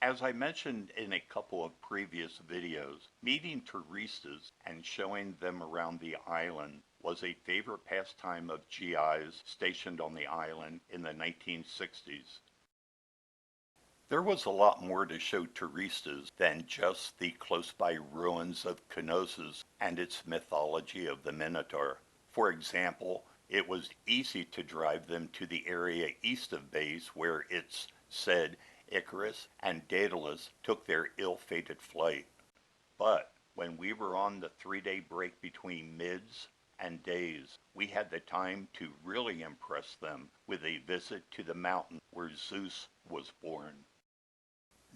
As I mentioned in a couple of previous videos, meeting touristas and showing them around the island was a favorite pastime of GIs stationed on the island in the 1960s. There was a lot more to show touristas than just the close-by ruins of Knossos and its mythology of the Minotaur. For example, it was easy to drive them to the area east of Base where it's said Icarus and Daedalus took their ill-fated flight. But when we were on the 3-day break between mids and days, we had the time to really impress them with a visit to the mountain where Zeus was born.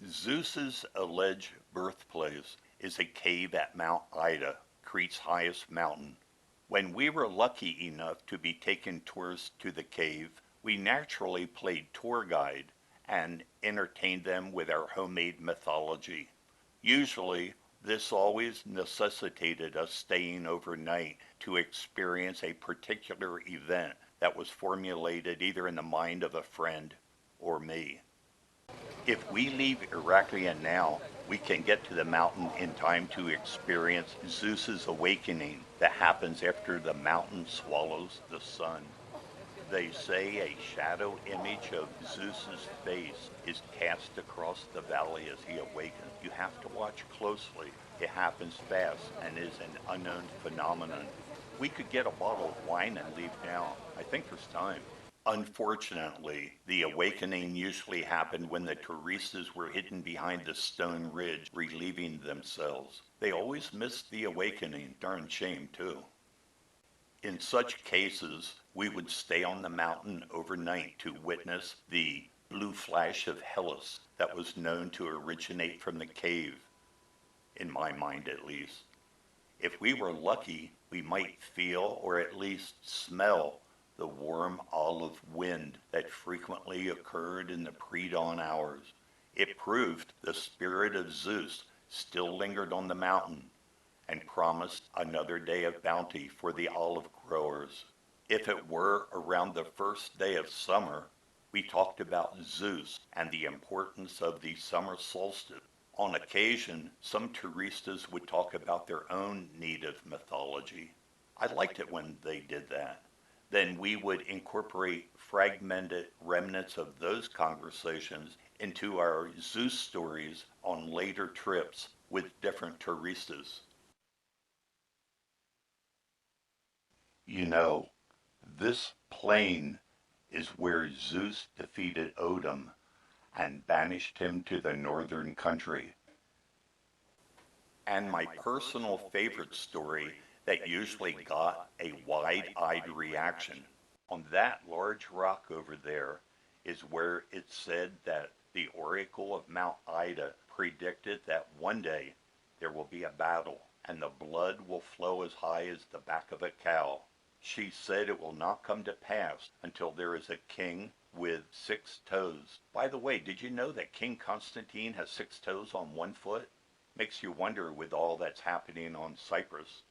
Zeus's alleged birthplace is a cave at Mount Ida, Crete's highest mountain. When we were lucky enough to be taken tours to the cave, we naturally played tour guide and entertained them with our homemade mythology. Usually, this always necessitated us staying overnight to experience a particular event that was formulated either in the mind of a friend or me. If we leave Heraklion now, we can get to the mountain in time to experience Zeus's awakening that happens after the mountain swallows the sun. They say a shadow image of Zeus's face is cast across the valley as he awakens. You have to watch closely. It happens fast and is an unknown phenomenon. We could get a bottle of wine and leave now. I think there's time. Unfortunately, the awakening usually happened when the touristas were hidden behind the stone ridge, relieving themselves. They always missed the awakening. Darn shame, too. In such cases, we would stay on the mountain overnight to witness the blue flash of Hellas that was known to originate from the cave, in my mind at least. If we were lucky, we might feel or at least smell the warm olive wind that frequently occurred in the pre-dawn hours. It proved the spirit of Zeus still lingered on the mountain and promised another day of bounty for the olive growers. If it were around the first day of summer, we talked about Zeus and the importance of the summer solstice. On occasion, some touristas would talk about their own native mythology. I liked it when they did that. Then we would incorporate fragmented remnants of those conversations into our Zeus stories on later trips with different touristas. You know, this plain is where Zeus defeated Odin and banished him to the northern country. And my personal favorite story that usually got a wide-eyed reaction. On that large rock over there is where it said that the oracle of Mount Ida predicted that one day there will be a battle and the blood will flow as high as the back of a cow. She said it will not come to pass until there is a king with 6 toes. By the way, did you know that King Constantine has 6 toes on one foot? Makes you wonder with all that's happening on Cyprus.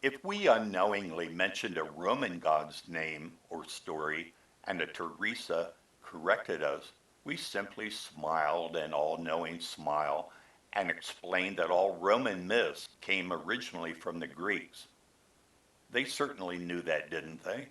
If we unknowingly mentioned a Roman god's name or story and a Teresa corrected us, we simply smiled an all-knowing smile and explained that all Roman myths came originally from the Greeks. They certainly knew that, didn't they?